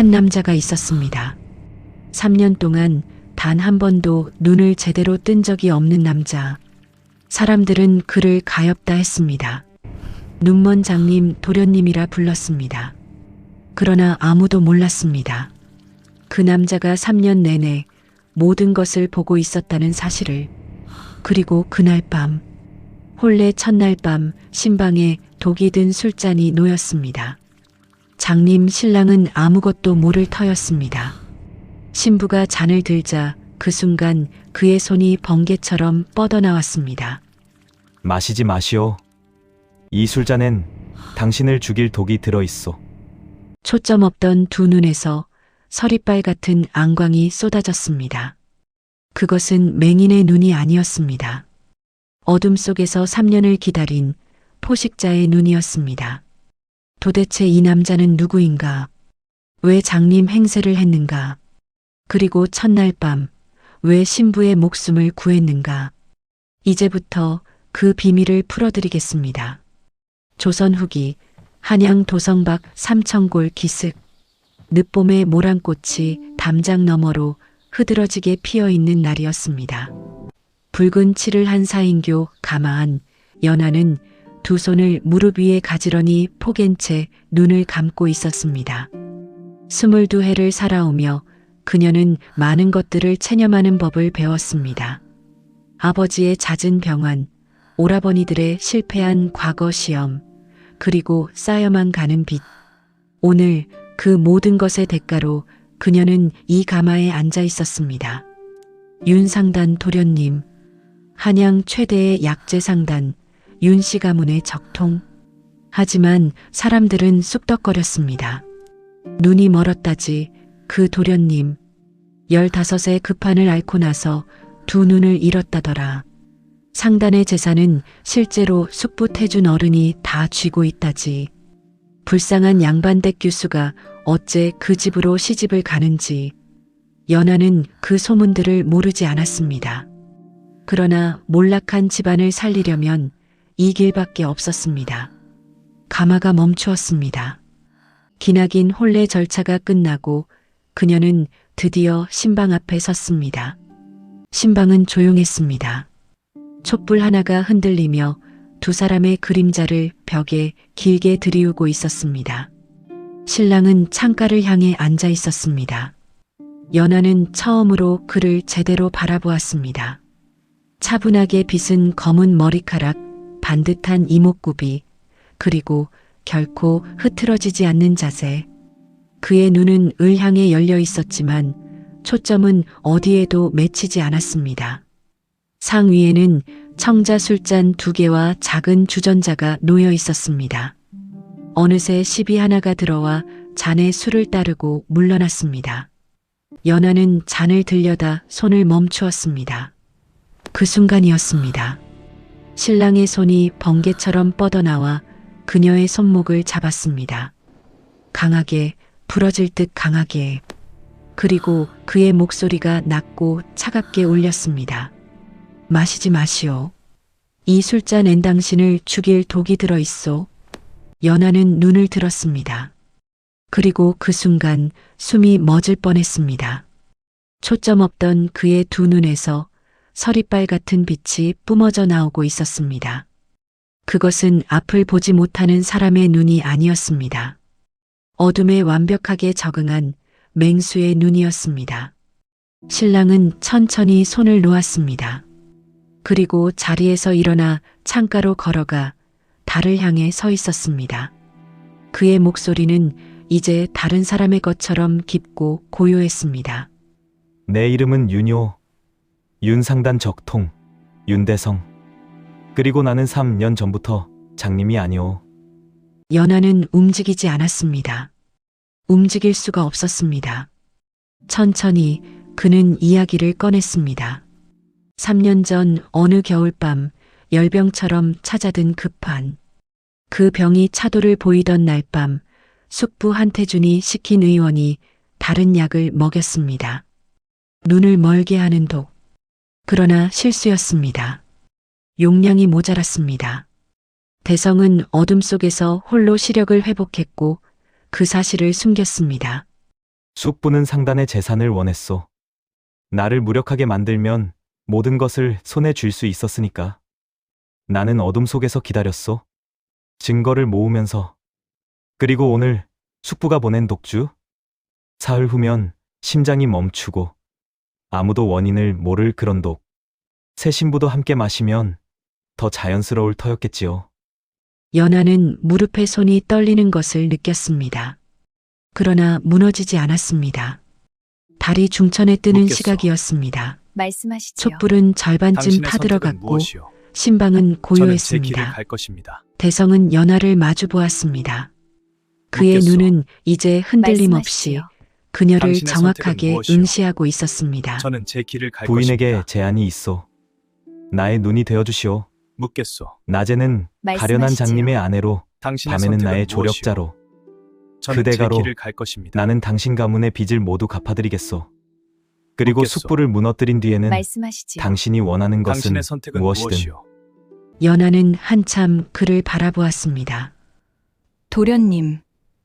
한 남자가 있었습니다. 3년 동안 단 한 번도 눈을 제대로 뜬 적이 없는 남자. 사람들은 그를 가엾다 했습니다. 눈먼 장님, 도련님이라 불렀습니다. 그러나 아무도 몰랐습니다. 그 남자가 3년 내내 모든 것을 보고 있었다는 사실을. 그리고 그날 밤, 혼례 첫날 밤 신방에 독이 든 술잔이 놓였습니다. 장님, 신랑은 아무것도 모를 터였습니다. 신부가 잔을 들자 그 순간 그의 손이 번개처럼 뻗어나왔습니다. 마시지 마시오. 이 술잔엔 당신을 죽일 독이 들어있소. 초점 없던 두 눈에서 서리빨 같은 안광이 쏟아졌습니다. 그것은 맹인의 눈이 아니었습니다. 어둠 속에서 3년을 기다린 포식자의 눈이었습니다. 도대체 이 남자는 누구인가? 왜 장님 행세를 했는가? 그리고 첫날 밤, 왜 신부의 목숨을 구했는가? 이제부터 그 비밀을 풀어드리겠습니다. 조선 후기 한양 도성박 삼천골 기슭. 늦봄의 모란꽃이 담장 너머로 흐드러지게 피어있는 날이었습니다. 붉은 칠을 한 사인교 가마한 연하는 두 손을 무릎 위에 가지런히 포갠 채 눈을 감고 있었습니다. 22해를 살아오며 그녀는 많은 것들을 체념하는 법을 배웠습니다. 아버지의 잦은 병환, 오라버니들의 실패한 과거 시험, 그리고 쌓여만 가는 빚. 오늘 그 모든 것의 대가로 그녀는 이 가마에 앉아 있었습니다. 윤상단 도련님, 한양 최대의 약재상단, 윤씨 가문의 적통. 하지만 사람들은 쑥덕거렸습니다. 눈이 멀었다지 그 도련님, 15의 급한을 앓고 나서 두 눈을 잃었다더라. 상단의 재산은 실제로 숙부태준 어른이 다 쥐고 있다지. 불쌍한 양반댁 교수가 어째 그 집으로 시집을 가는지. 연하는 그 소문들을 모르지 않았습니다. 그러나 몰락한 집안을 살리려면 이 길밖에 없었습니다. 가마가 멈추었습니다. 기나긴 혼례 절차가 끝나고 그녀는 드디어 신방 앞에 섰습니다. 신방은 조용했습니다. 촛불 하나가 흔들리며 두 사람의 그림자를 벽에 길게 들이우고 있었습니다. 신랑은 창가를 향해 앉아 있었습니다. 연하는 처음으로 그를 제대로 바라보았습니다. 차분하게 빗은 검은 머리카락, 반듯한 이목구비, 그리고 결코 흐트러지지 않는 자세. 그의 눈은 을 향해 열려 있었지만 초점은 어디에도 맺히지 않았습니다. 상 위에는 청자 술잔 2개와 작은 주전자가 놓여 있었습니다. 어느새 시비 하나가 들어와 잔에 술을 따르고 물러났습니다. 연하는 잔을 들여다 손을 멈추었습니다. 그 순간이었습니다. 신랑의 손이 번개처럼 뻗어나와 그녀의 손목을 잡았습니다. 강하게, 부러질 듯 강하게. 그리고 그의 목소리가 낮고 차갑게 울렸습니다. 마시지 마시오. 이 술잔엔 당신을 죽일 독이 들어있소. 연하는 눈을 들었습니다. 그리고 그 순간 숨이 멎을 뻔했습니다. 초점 없던 그의 두 눈에서 서리빨 같은 빛이 뿜어져 나오고 있었습니다. 그것은 앞을 보지 못하는 사람의 눈이 아니었습니다. 어둠에 완벽하게 적응한 맹수의 눈이었습니다. 신랑은 천천히 손을 놓았습니다. 그리고 자리에서 일어나 창가로 걸어가 달을 향해 서 있었습니다. 그의 목소리는 이제 다른 사람의 것처럼 깊고 고요했습니다. 내 이름은 윤요. 윤상단 적통, 윤대성. 그리고 나는 3년 전부터 장님이 아니오. 연하는 움직이지 않았습니다. 움직일 수가 없었습니다. 천천히 그는 이야기를 꺼냈습니다. 3년 전 어느 겨울밤 열병처럼 찾아든 급한. 그 병이 차도를 보이던 날 밤 숙부 한태준이 시킨 의원이 다른 약을 먹였습니다. 눈을 멀게 하는 독. 그러나 실수였습니다. 용량이 모자랐습니다. 대성은 어둠 속에서 홀로 시력을 회복했고 그 사실을 숨겼습니다. 숙부는 상단의 재산을 원했소. 나를 무력하게 만들면 모든 것을 손에 쥘 수 있었으니까. 나는 어둠 속에서 기다렸소. 증거를 모으면서. 그리고 오늘 숙부가 보낸 독주? 사흘 후면 심장이 멈추고 아무도 원인을 모를 그런 독. 새 신부도 함께 마시면 더 자연스러울 터였겠지요. 연하는 무릎에 손이 떨리는 것을 느꼈습니다. 그러나 무너지지 않았습니다. 달이 중천에 뜨는 묻겠소. 시각이었습니다. 말씀하시지요. 촛불은 절반쯤 당신의 선택은 타들어갔고 무엇이오? 신방은 저는 제 길을 고요했습니다. 갈 것입니다. 대성은 연하를 마주 보았습니다. 그의 묻겠소. 눈은 이제 흔들림 없이 말씀하시지요. 그녀를 당신의 정확하게 선택은 무엇이오? 응시하고 있었습니다. 저는 제 길을 갈 부인에게 것입니다. 제안이 있어. 나의 눈이 되어 주시오. 묻겠소. 낮에는 가련한 말씀하시지요. 장님의 아내로 당신의 밤에는 선택은 나의 무엇이오? 조력자로 저는 그대가로 제 길을 갈 것입니다. 나는 당신 가문의 빚을 모두 갚아드리겠소. 그리고 묻겠소. 숙부를 무너뜨린 뒤에는 말씀하시지요. 당신이 원하는 것은 당신의 선택은 무엇이든 무엇이오? 연하는 한참 그를 바라보았습니다. 도련님,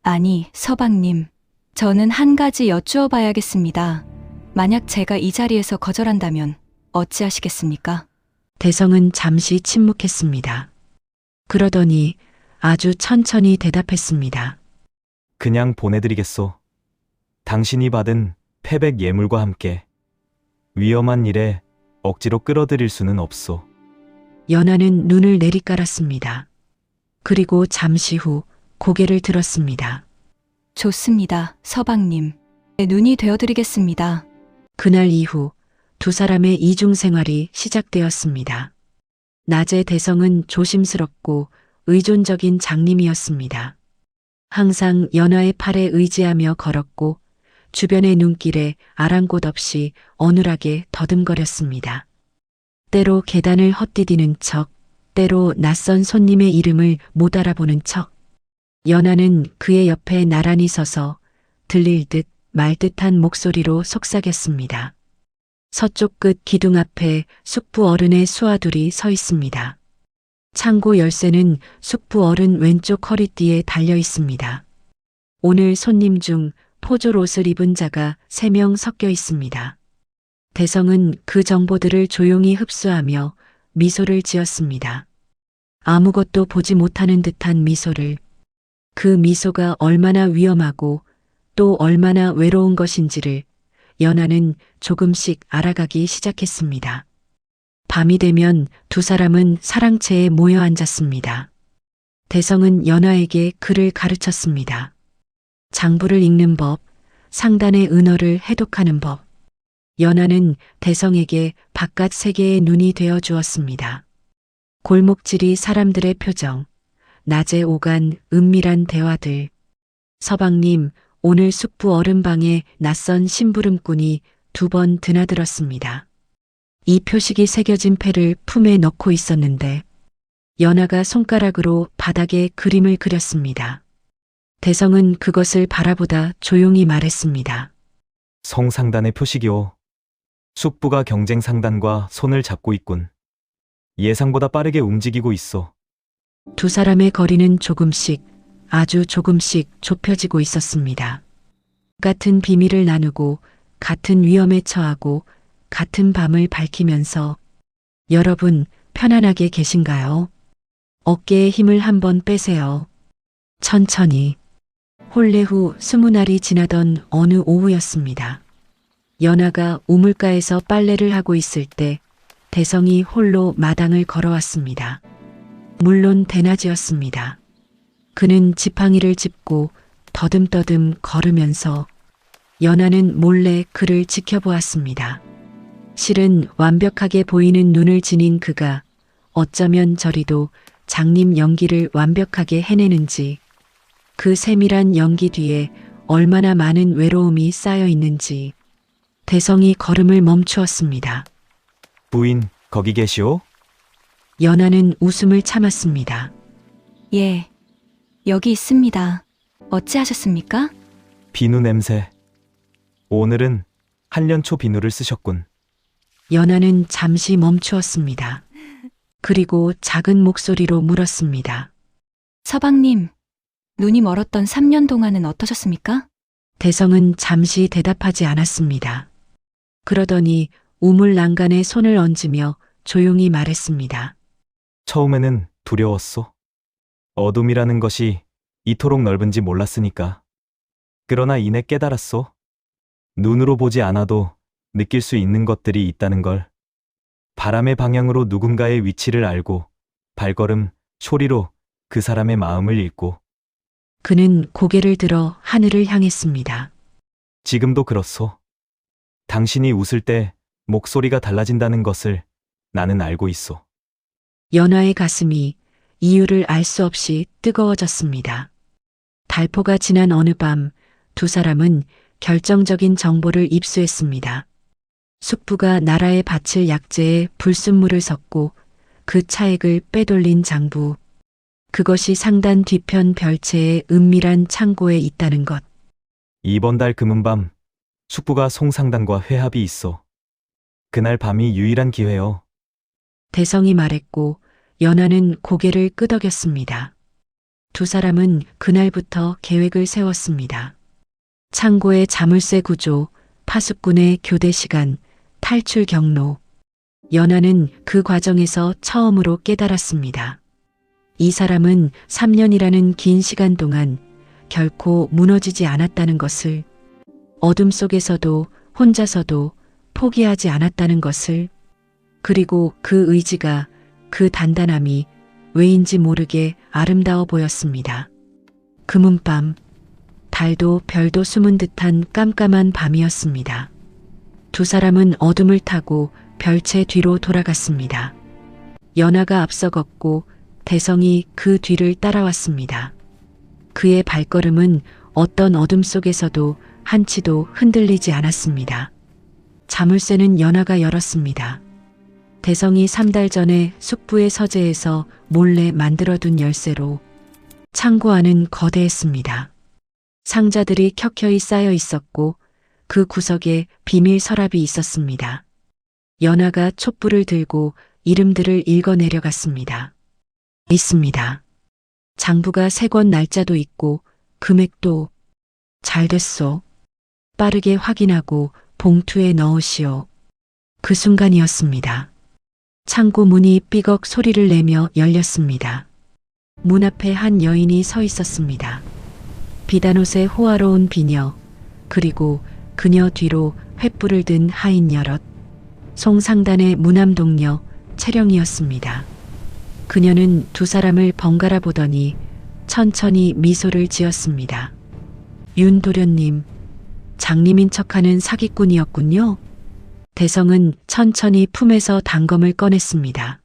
아니 서방님, 저는 한 가지 여쭈어 봐야겠습니다. 만약 제가 이 자리에서 거절한다면 어찌하시겠습니까? 대성은 잠시 침묵했습니다. 그러더니 아주 천천히 대답했습니다. 그냥 보내드리겠소. 당신이 받은 패백 예물과 함께 위험한 일에 억지로 끌어들일 수는 없소. 연하는 눈을 내리깔았습니다. 그리고 잠시 후 고개를 들었습니다. 좋습니다, 서방님. 내 눈이 되어드리겠습니다. 그날 이후 두 사람의 이중 생활이 시작되었습니다. 낮에 대성은 조심스럽고 의존적인 장님이었습니다. 항상 연하의 팔에 의지하며 걸었고 주변의 눈길에 아랑곳 없이 어눌하게 더듬거렸습니다. 때로 계단을 헛디디는 척, 때로 낯선 손님의 이름을 못 알아보는 척. 연하는 그의 옆에 나란히 서서 들릴 듯 말 듯한 목소리로 속삭였습니다. 서쪽 끝 기둥 앞에 숙부 어른의 수아둘이 서 있습니다. 창고 열쇠는 숙부 어른 왼쪽 허리띠에 달려 있습니다. 오늘 손님 중 포졸 옷을 입은 자가 3명 섞여 있습니다. 대성은 그 정보들을 조용히 흡수하며 미소를 지었습니다. 아무것도 보지 못하는 듯한 미소를. 그 미소가 얼마나 위험하고 또 얼마나 외로운 것인지를 연하는 조금씩 알아가기 시작했습니다. 밤이 되면 두 사람은 사랑채에 모여 앉았습니다. 대성은 연하에게 글을 가르쳤습니다. 장부를 읽는 법, 상단의 은어를 해독하는 법. 연하는 대성에게 바깥 세계의 눈이 되어 주었습니다. 골목질이 사람들의 표정, 낮에 오간 은밀한 대화들. 서방님, 오늘 숙부 어른방에 낯선 심부름꾼이 2번 드나들었습니다. 이 표식이 새겨진 패를 품에 넣고 있었는데 연하가 손가락으로 바닥에 그림을 그렸습니다. 대성은 그것을 바라보다 조용히 말했습니다. 성상단의 표식이오. 숙부가 경쟁 상단과 손을 잡고 있군. 예상보다 빠르게 움직이고 있어. 두 사람의 거리는 조금씩, 아주 조금씩 좁혀지고 있었습니다. 같은 비밀을 나누고 같은 위험에 처하고 같은 밤을 밝히면서 여러분 편안하게 계신가요? 어깨에 힘을 한번 빼세요. 천천히. 혼례 후 20날이 지나던 어느 오후였습니다. 연하가 우물가에서 빨래를 하고 있을 때 대성이 홀로 마당을 걸어왔습니다. 물론 대낮이었습니다. 그는 지팡이를 짚고 더듬더듬 걸으면서 연하는 몰래 그를 지켜보았습니다. 실은 완벽하게 보이는 눈을 지닌 그가 어쩌면 저리도 장님 연기를 완벽하게 해내는지, 그 세밀한 연기 뒤에 얼마나 많은 외로움이 쌓여 있는지. 대성이 걸음을 멈추었습니다. 부인, 거기 계시오? 연하는 웃음을 참았습니다. 예, 여기 있습니다. 어찌하셨습니까? 비누 냄새. 오늘은 한련초 비누를 쓰셨군. 연하는 잠시 멈추었습니다. 그리고 작은 목소리로 물었습니다. 서방님, 눈이 멀었던 3년 동안은 어떠셨습니까? 대성은 잠시 대답하지 않았습니다. 그러더니 우물 난간에 손을 얹으며 조용히 말했습니다. 처음에는 두려웠소. 어둠이라는 것이 이토록 넓은지 몰랐으니까. 그러나 이내 깨달았소. 눈으로 보지 않아도 느낄 수 있는 것들이 있다는 걸. 바람의 방향으로 누군가의 위치를 알고 발걸음, 소리로 그 사람의 마음을 읽고. 그는 고개를 들어 하늘을 향했습니다. 지금도 그렇소. 당신이 웃을 때 목소리가 달라진다는 것을 나는 알고 있소. 연화의 가슴이 이유를 알 수 없이 뜨거워졌습니다. 달포가 지난 어느 밤 두 사람은 결정적인 정보를 입수했습니다. 숙부가 나라의 밭을 약재에 불순물을 섞고 그 차액을 빼돌린 장부. 그것이 상단 뒤편 별채의 은밀한 창고에 있다는 것. 이번 달 금은밤 숙부가 송상단과 회합이 있어. 그날 밤이 유일한 기회요. 대성이 말했고 연하는 고개를 끄덕였습니다. 두 사람은 그날부터 계획을 세웠습니다. 창고의 자물쇠 구조, 파수꾼의 교대 시간, 탈출 경로. 연하는 그 과정에서 처음으로 깨달았습니다. 이 사람은 3년이라는 긴 시간 동안 결코 무너지지 않았다는 것을, 어둠 속에서도 혼자서도 포기하지 않았다는 것을, 그리고 그 의지가, 그 단단함이 왜인지 모르게 아름다워 보였습니다. 금은밤, 달도 별도 숨은 듯한 깜깜한 밤이었습니다. 두 사람은 어둠을 타고 별채 뒤로 돌아갔습니다. 연하가 앞서 걷고 대성이 그 뒤를 따라왔습니다. 그의 발걸음은 어떤 어둠 속에서도 한치도 흔들리지 않았습니다. 자물쇠는 연하가 열었습니다. 대성이 3달 전에 숙부의 서재에서 몰래 만들어둔 열쇠로. 창고 안은 거대했습니다. 상자들이 켜켜이 쌓여 있었고 그 구석에 비밀 서랍이 있었습니다. 연하가 촛불을 들고 이름들을 읽어 내려갔습니다. 있습니다. 장부가 세 권 날짜도 있고 금액도. 잘 됐소. 빠르게 확인하고 봉투에 넣으시오. 그 순간이었습니다. 창고 문이 삐걱 소리를 내며 열렸습니다. 문 앞에 한 여인이 서 있었습니다. 비단옷의 호화로운 비녀, 그리고 그녀 뒤로 횃불을 든 하인 여럿, 송상단의 무남동녀 채령이었습니다. 그녀는 두 사람을 번갈아 보더니 천천히 미소를 지었습니다. 윤도련님, 장님인 척하는 사기꾼이었군요. 대성은 천천히 품에서 단검을 꺼냈습니다.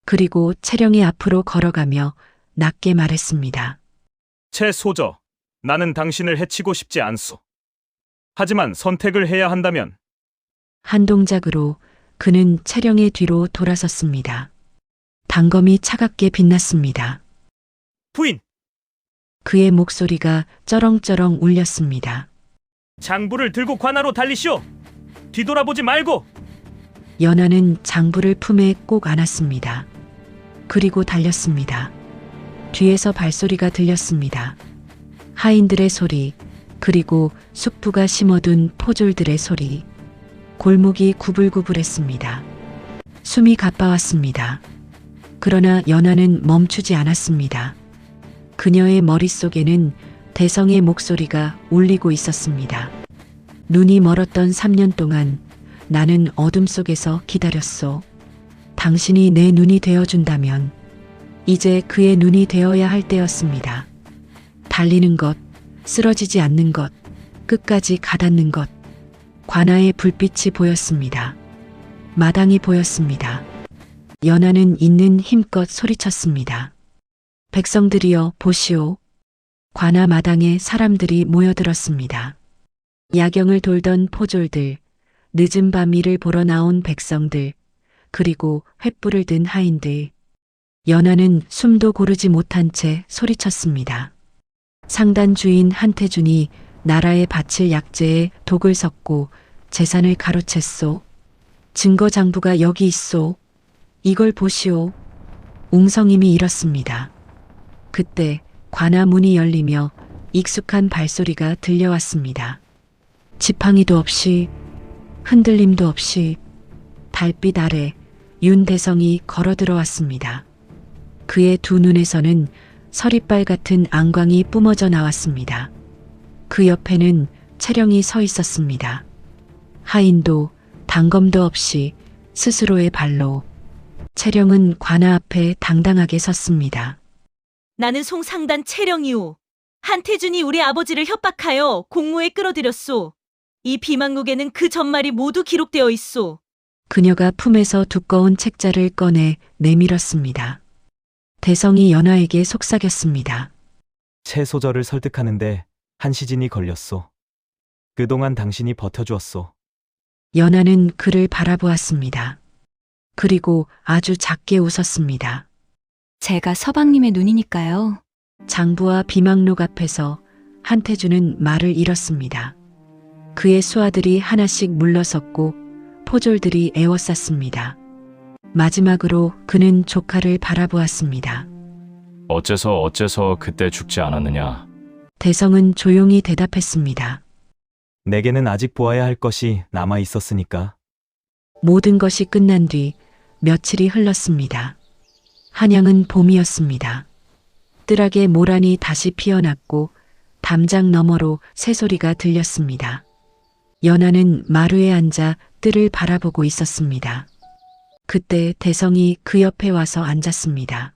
그리고 채령이 앞으로 걸어가며 낮게 말했습니다. 채 소저, 나는 당신을 해치고 싶지 않소. 하지만 선택을 해야 한다면. 한 동작으로 그는 채령의 뒤로 돌아섰습니다. 단검이 차갑게 빛났습니다. 부인, 그의 목소리가 쩌렁쩌렁 울렸습니다. 장부를 들고 관하로 달리시오. 뒤돌아보지 말고. 연하는 장부를 품에 꼭 안았습니다. 그리고 달렸습니다. 뒤에서 발소리가 들렸습니다. 하인들의 소리, 그리고 숙부가 심어둔 포졸들의 소리. 골목이 구불구불했습니다. 숨이 가빠왔습니다. 그러나 연하는 멈추지 않았습니다. 그녀의 머릿속에는 대성의 목소리가 울리고 있었습니다. 눈이 멀었던 3년 동안 나는 어둠 속에서 기다렸소. 당신이 내 눈이 되어준다면. 이제 그의 눈이 되어야 할 때였습니다. 달리는 것, 쓰러지지 않는 것, 끝까지 가닿는 것. 관아의 불빛이 보였습니다. 마당이 보였습니다. 연하는 있는 힘껏 소리쳤습니다. 백성들이여 보시오. 관아 마당에 사람들이 모여들었습니다. 야경을 돌던 포졸들, 늦은 밤 일을 보러 나온 백성들, 그리고 횃불을 든 하인들. 연하는 숨도 고르지 못한 채 소리쳤습니다. 상단 주인 한태준이 나라의 밭을 약재에 독을 섞고 재산을 가로챘소. 증거 장부가 여기 있소. 이걸 보시오. 웅성임이 일었습니다. 그때 관아 문이 열리며 익숙한 발소리가 들려왔습니다. 지팡이도 없이 흔들림도 없이 달빛 아래 윤대성이 걸어 들어왔습니다. 그의 두 눈에서는 서리빨 같은 안광이 뿜어져 나왔습니다. 그 옆에는 채령이 서 있었습니다. 하인도 단검도 없이 스스로의 발로 채령은 관아 앞에 당당하게 섰습니다. 나는 송상단 채령이오. 한태준이 우리 아버지를 협박하여 공모에 끌어들였소. 이 비망록에는 그 전말이 모두 기록되어 있소. 그녀가 품에서 두꺼운 책자를 꺼내 내밀었습니다. 대성이 연하에게 속삭였습니다. 채 소절을 설득하는데 한 시즌이 걸렸소. 그동안 당신이 버텨주었소. 연하는 그를 바라보았습니다. 그리고 아주 작게 웃었습니다. 제가 서방님의 눈이니까요. 장부와 비망록 앞에서 한태준은 말을 잃었습니다. 그의 수하들이 하나씩 물러섰고 포졸들이 에워쌌습니다. 마지막으로 그는 조카를 바라보았습니다. 어째서 그때 죽지 않았느냐? 대성은 조용히 대답했습니다. 내게는 아직 보아야 할 것이 남아 있었으니까. 모든 것이 끝난 뒤 며칠이 흘렀습니다. 한양은 봄이었습니다. 뜰악의 모란이 다시 피어났고 담장 너머로 새소리가 들렸습니다. 연하는 마루에 앉아 뜰을 바라보고 있었습니다. 그때 대성이 그 옆에 와서 앉았습니다.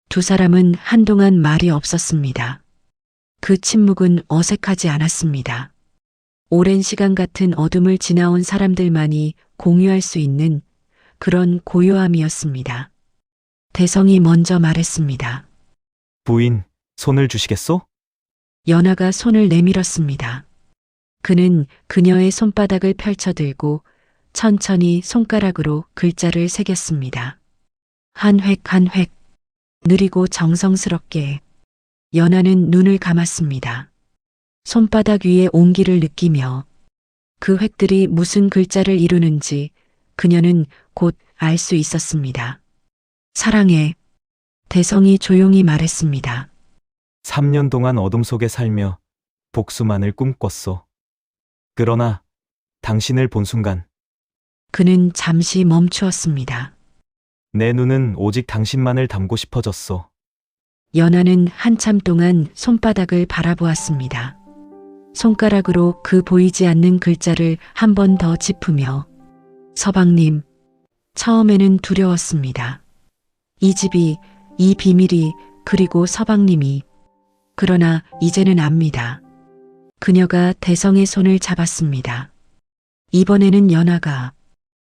두 사람은 한동안 말이 없었습니다. 그 침묵은 어색하지 않았습니다. 오랜 시간 같은 어둠을 지나온 사람들만이 공유할 수 있는 그런 고요함이었습니다. 대성이 먼저 말했습니다. 부인, 손을 주시겠소? 연하가 손을 내밀었습니다. 그는 그녀의 손바닥을 펼쳐들고 천천히 손가락으로 글자를 새겼습니다. 한 획 한 획, 느리고 정성스럽게. 연하는 눈을 감았습니다. 손바닥 위에 온기를 느끼며 그 획들이 무슨 글자를 이루는지 그녀는 곧 알 수 있었습니다. 사랑해. 대성이 조용히 말했습니다. 3년 동안 어둠 속에 살며 복수만을 꿈꿨소. 그러나 당신을 본 순간 그는 잠시 멈추었습니다. 내 눈은 오직 당신만을 담고 싶어졌소. 연하는 한참 동안 손바닥을 바라보았습니다. 손가락으로 그 보이지 않는 글자를 한 번 더 짚으며 서방님, 처음에는 두려웠습니다. 이 집이, 이 비밀이, 그리고 서방님이. 그러나 이제는 압니다. 그녀가 대성의 손을 잡았습니다. 이번에는 연하가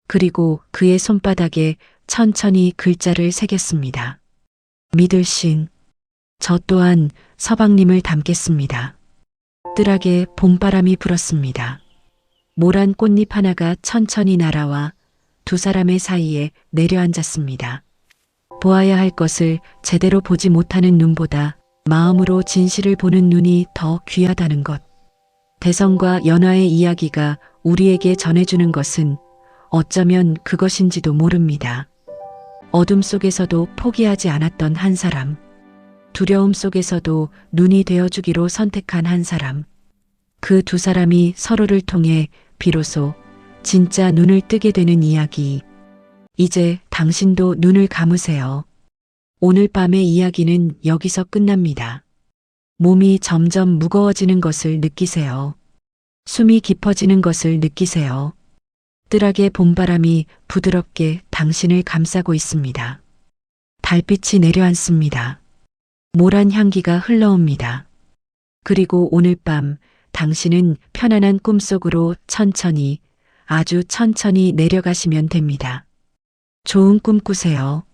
그리고 그의 손바닥에 천천히 글자를 새겼습니다. 믿을신. 저 또한 서방님을 닮겠습니다. 뜰악에 봄바람이 불었습니다. 모란 꽃잎 하나가 천천히 날아와 두 사람의 사이에 내려앉았습니다. 보아야 할 것을 제대로 보지 못하는 눈보다 마음으로 진실을 보는 눈이 더 귀하다는 것. 대성과 연하의 이야기가 우리에게 전해주는 것은 어쩌면 그것인지도 모릅니다. 어둠 속에서도 포기하지 않았던 한 사람. 두려움 속에서도 눈이 되어주기로 선택한 한 사람. 그 두 사람이 서로를 통해 비로소 진짜 눈을 뜨게 되는 이야기. 이제 당신도 눈을 감으세요. 오늘 밤의 이야기는 여기서 끝납니다. 몸이 점점 무거워지는 것을 느끼세요. 숨이 깊어지는 것을 느끼세요. 뜰악의 봄바람이 부드럽게 당신을 감싸고 있습니다. 달빛이 내려앉습니다. 모란 향기가 흘러옵니다. 그리고 오늘 밤 당신은 편안한 꿈속으로 천천히, 아주 천천히 내려가시면 됩니다. 좋은 꿈 꾸세요.